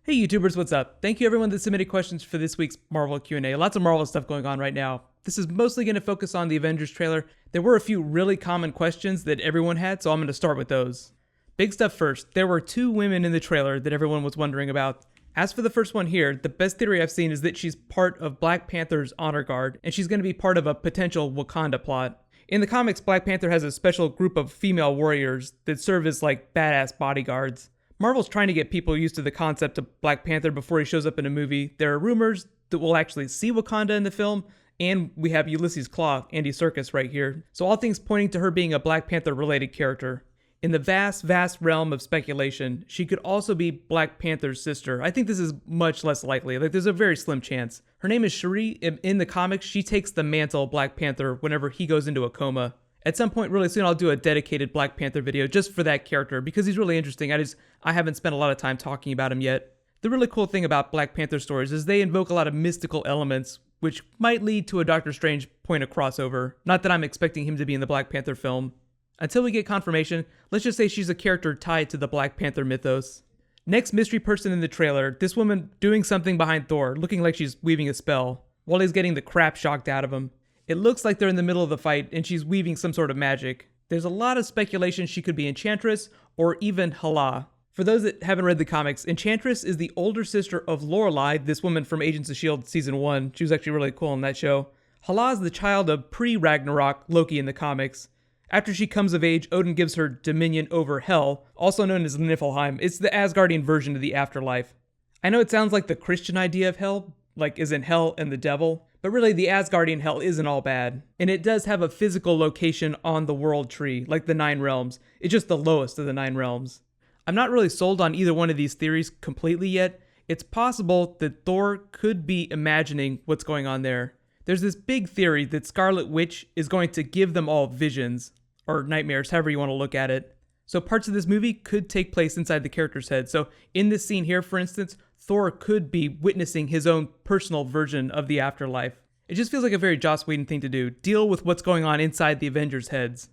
Hey YouTubers, what's up? Thank you everyone that submitted questions for this week's Marvel Q&A. Lots of Marvel stuff going on right now. This is mostly going to focus on the Avengers trailer. There were a few really common questions that everyone had, so I'm going to start with those. Big stuff first. There were two women in the trailer that everyone was wondering about. As for the first one here, the best theory I've seen is that she's part of Black Panther's honor guard, and she's going to be part of a potential Wakanda plot. In the comics, Black Panther has a special group of female warriors that serve as like badass bodyguards. Marvel's trying to get people used to the concept of Black Panther before he shows up in a movie. There are rumors that we'll actually see Wakanda in the film, and we have Ulysses Claw, Andy Serkis, right here. So all things pointing to her being a Black Panther-related character. In the vast, vast realm of speculation, she could also be Black Panther's sister. I think this is much less likely. There's a very slim chance. Her name is Shuri. In the comics, she takes the mantle of Black Panther whenever he goes into a coma. At some point really soon, I'll do a dedicated Black Panther video just for that character because he's really interesting. I haven't spent a lot of time talking about him yet. The really cool thing about Black Panther stories is they invoke a lot of mystical elements, which might lead to a Doctor Strange point of crossover. Not that I'm expecting him to be in the Black Panther film. Until we get confirmation, let's just say she's a character tied to the Black Panther mythos. Next mystery person in the trailer, this woman doing something behind Thor, looking like she's weaving a spell, while he's getting the crap shocked out of him. It looks like they're in the middle of the fight and she's weaving some sort of magic. There's a lot of speculation she could be Enchantress or even Hala. For those that haven't read the comics, Enchantress is the older sister of Lorelei, this woman from Agents of S.H.I.E.L.D. Season 1. She was actually really cool in that show. Hala is the child of pre-Ragnarok Loki in the comics. After she comes of age, Odin gives her dominion over Hel, also known as Niflheim. It's the Asgardian version of the afterlife. I know it sounds like the Christian idea of hell, like as in hell and the devil, but really the Asgardian hell isn't all bad. And it does have a physical location on the world tree, like the Nine Realms. It's just the lowest of the Nine Realms. I'm not really sold on either one of these theories completely yet. It's possible that Thor could be imagining what's going on there. There's this big theory that Scarlet Witch is going to give them all visions, or nightmares, however you want to look at it. So parts of this movie could take place inside the character's head. So in this scene here, for instance, Thor could be witnessing his own personal version of the afterlife. It just feels like a very Joss Whedon thing to do, deal with what's going on inside the Avengers' heads.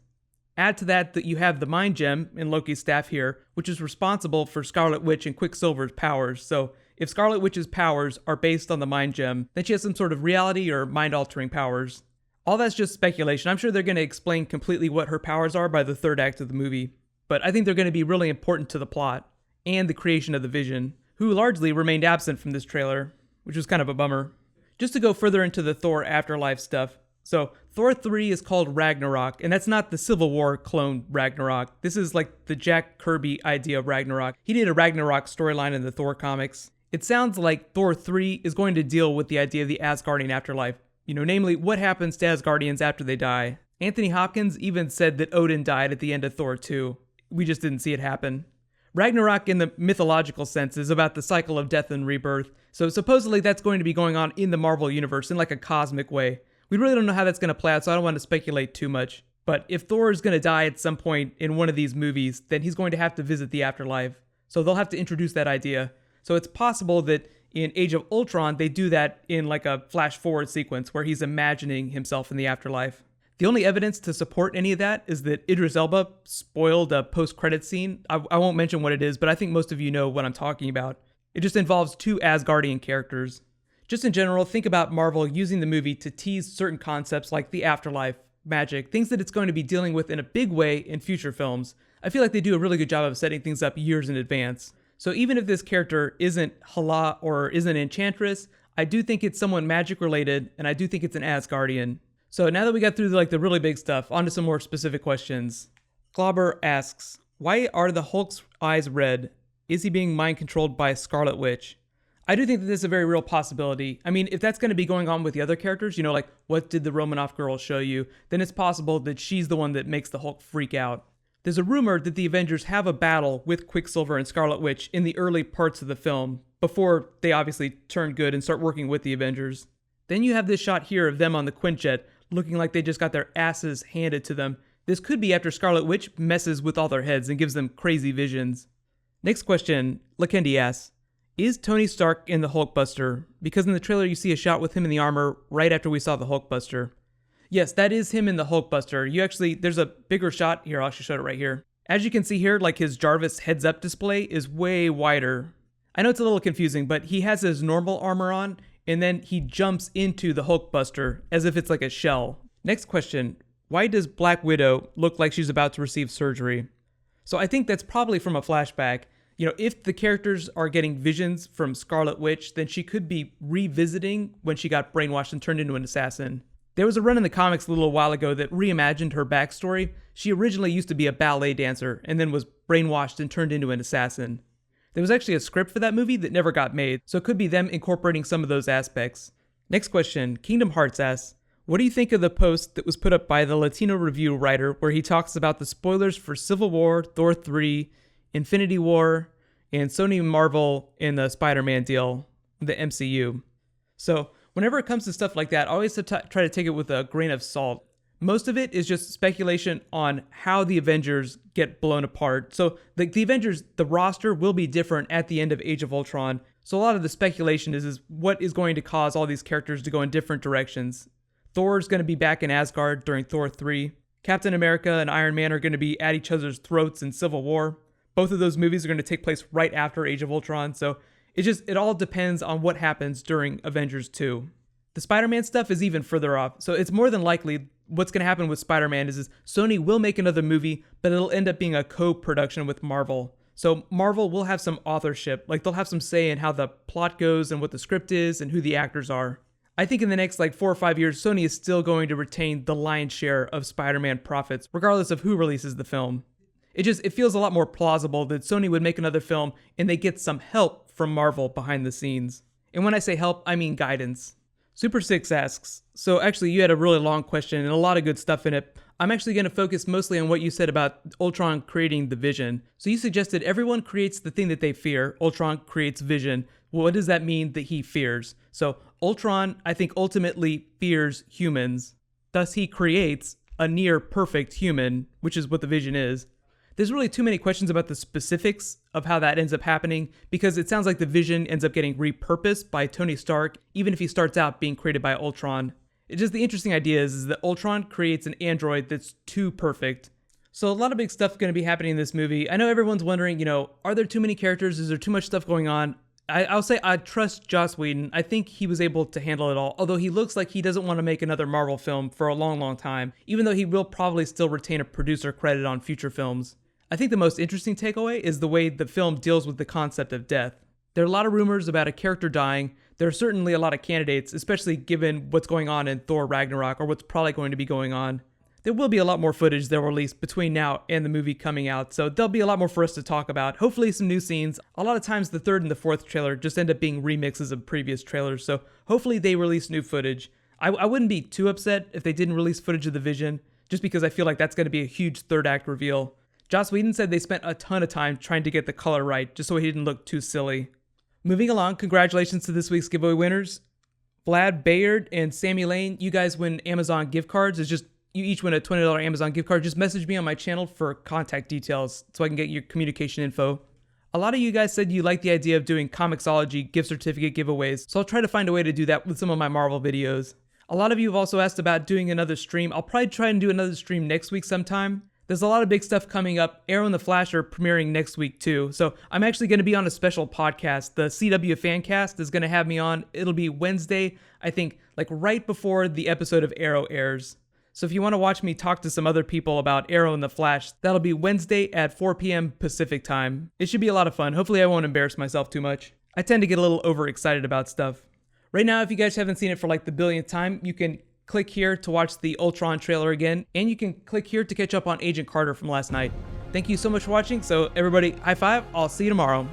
Add to that you have the Mind Gem in Loki's staff here, which is responsible for Scarlet Witch and Quicksilver's powers. So if Scarlet Witch's powers are based on the Mind Gem, then she has some sort of reality or mind-altering powers. All that's just speculation. I'm sure they're going to explain completely what her powers are by the third act of the movie, but I think they're going to be really important to the plot and the creation of the Vision, who largely remained absent from this trailer, which was kind of a bummer. Just to go further into the Thor Afterlife stuff. So, Thor 3 is called Ragnarok, and that's not the Civil War clone Ragnarok. This is like the Jack Kirby idea of Ragnarok. He did a Ragnarok storyline in the Thor comics. It sounds like Thor 3 is going to deal with the idea of the Asgardian afterlife. Namely, what happens to Asgardians after they die. Anthony Hopkins even said that Odin died at the end of Thor 2. We just didn't see it happen. Ragnarok in the mythological sense is about the cycle of death and rebirth, so supposedly that's going to be going on in the Marvel Universe in like a cosmic way. We really don't know how that's going to play out, so I don't want to speculate too much. But if Thor is going to die at some point in one of these movies, then he's going to have to visit the afterlife. So they'll have to introduce that idea. So it's possible that in Age of Ultron, they do that in like a flash forward sequence where he's imagining himself in the afterlife. The only evidence to support any of that is that Idris Elba spoiled a post-credit scene. I won't mention what it is, but I think most of you know what I'm talking about. It just involves two Asgardian characters. Just in general, think about Marvel using the movie to tease certain concepts like the afterlife, magic, things that it's going to be dealing with in a big way in future films. I feel like they do a really good job of setting things up years in advance. So even if this character isn't Hala or isn't Enchantress, I do think it's someone magic related, and I do think it's an Asgardian. So now that we got through the really big stuff, on to some more specific questions. Glauber asks, why are the Hulk's eyes red? Is he being mind controlled by Scarlet Witch? I do think that this is a very real possibility. I mean, if that's going to be going on with the other characters, like what did the Romanoff girl show you, then it's possible that she's the one that makes the Hulk freak out. There's a rumor that the Avengers have a battle with Quicksilver and Scarlet Witch in the early parts of the film, before they obviously turn good and start working with the Avengers. Then you have this shot here of them on the Quinjet, looking like they just got their asses handed to them. This could be after Scarlet Witch messes with all their heads and gives them crazy visions. Next question, Lakendi asks, is Tony Stark in the Hulkbuster? Because in the trailer you see a shot with him in the armor right after we saw the Hulkbuster. Yes, that is him in the Hulkbuster. There's a bigger shot here, I'll actually show it right here. As you can see here, his Jarvis heads up display is way wider. I know it's a little confusing, but he has his normal armor on, and then he jumps into the Hulkbuster as if it's like a shell. Next question, why does Black Widow look like she's about to receive surgery? So I think that's probably from a flashback. If the characters are getting visions from Scarlet Witch, then she could be revisiting when she got brainwashed and turned into an assassin. There was a run in the comics a little while ago that reimagined her backstory. She originally used to be a ballet dancer and then was brainwashed and turned into an assassin. There was actually a script for that movie that never got made, so it could be them incorporating some of those aspects. Next question, Kingdom Hearts asks, what do you think of the post that was put up by the Latino Review writer where he talks about the spoilers for Civil War, Thor 3, Infinity War, and Sony and Marvel in the Spider-Man deal, the MCU? So whenever it comes to stuff like that, I always try to take it with a grain of salt. Most of it is just speculation on how the Avengers get blown apart. So the Avengers, the roster will be different at the end of Age of Ultron. So a lot of the speculation is what is going to cause all these characters to go in different directions. Thor's going to be back in Asgard during Thor 3. Captain America and Iron Man are going to be at each other's throats in Civil War. Both of those movies are going to take place right after Age of Ultron. So it all depends on what happens during Avengers 2. The Spider-Man stuff is even further off. So it's more than likely what's going to happen with Spider-Man is Sony will make another movie, but it'll end up being a co-production with Marvel. So Marvel will have some authorship, like they'll have some say in how the plot goes and what the script is and who the actors are. I think in the next 4 or 5 years, Sony is still going to retain the lion's share of Spider-Man profits, regardless of who releases the film. It feels a lot more plausible that Sony would make another film and they get some help from Marvel behind the scenes. And when I say help, I mean guidance. Super Six asks, so actually you had a really long question and a lot of good stuff in it. I'm actually going to focus mostly on what you said about Ultron creating the Vision. So you suggested everyone creates the thing that they fear. Ultron creates Vision. Well, what does that mean that he fears? So Ultron, I think, ultimately fears humans. Thus, he creates a near perfect human, which is what the Vision is. There's really too many questions about the specifics of how that ends up happening because it sounds like the Vision ends up getting repurposed by Tony Stark, even if he starts out being created by Ultron. It's just the interesting idea is that Ultron creates an android that's too perfect. So a lot of big stuff going to be happening in this movie. I know everyone's wondering, are there too many characters? Is there too much stuff going on? I'll say I trust Joss Whedon. I think he was able to handle it all, although he looks like he doesn't want to make another Marvel film for a long, long time, even though he will probably still retain a producer credit on future films. I think the most interesting takeaway is the way the film deals with the concept of death. There are a lot of rumors about a character dying. There are certainly a lot of candidates, especially given what's going on in Thor Ragnarok or what's probably going to be going on. There will be a lot more footage they'll release between now and the movie coming out, so there'll be a lot more for us to talk about. Hopefully some new scenes. A lot of times the third and the fourth trailer just end up being remixes of previous trailers, so hopefully they release new footage. I wouldn't be too upset if they didn't release footage of the Vision, just because I feel like that's going to be a huge third act reveal. Joss Whedon said they spent a ton of time trying to get the color right, just so he didn't look too silly. Moving along, congratulations to this week's giveaway winners. Vlad Bayard and Sammy Lane, you guys win Amazon gift cards. It's just, you each win a $20 Amazon gift card. Just message me on my channel for contact details so I can get your communication info. A lot of you guys said you like the idea of doing Comixology gift certificate giveaways, so I'll try to find a way to do that with some of my Marvel videos. A lot of you have also asked about doing another stream. I'll probably try and do another stream next week sometime. There's a lot of big stuff coming up. Arrow and the Flash are premiering next week too. So I'm actually going to be on a special podcast. The CW Fancast is going to have me on. It'll be Wednesday, I think, right before the episode of Arrow airs. So if you want to watch me talk to some other people about Arrow and the Flash, that'll be Wednesday at 4 p.m. Pacific time. It should be a lot of fun. Hopefully I won't embarrass myself too much. I tend to get a little overexcited about stuff. Right now, if you guys haven't seen it for the billionth time, you can click here to watch the Ultron trailer again, and you can click here to catch up on Agent Carter from last night. Thank you so much for watching. So everybody, high five. I'll see you tomorrow.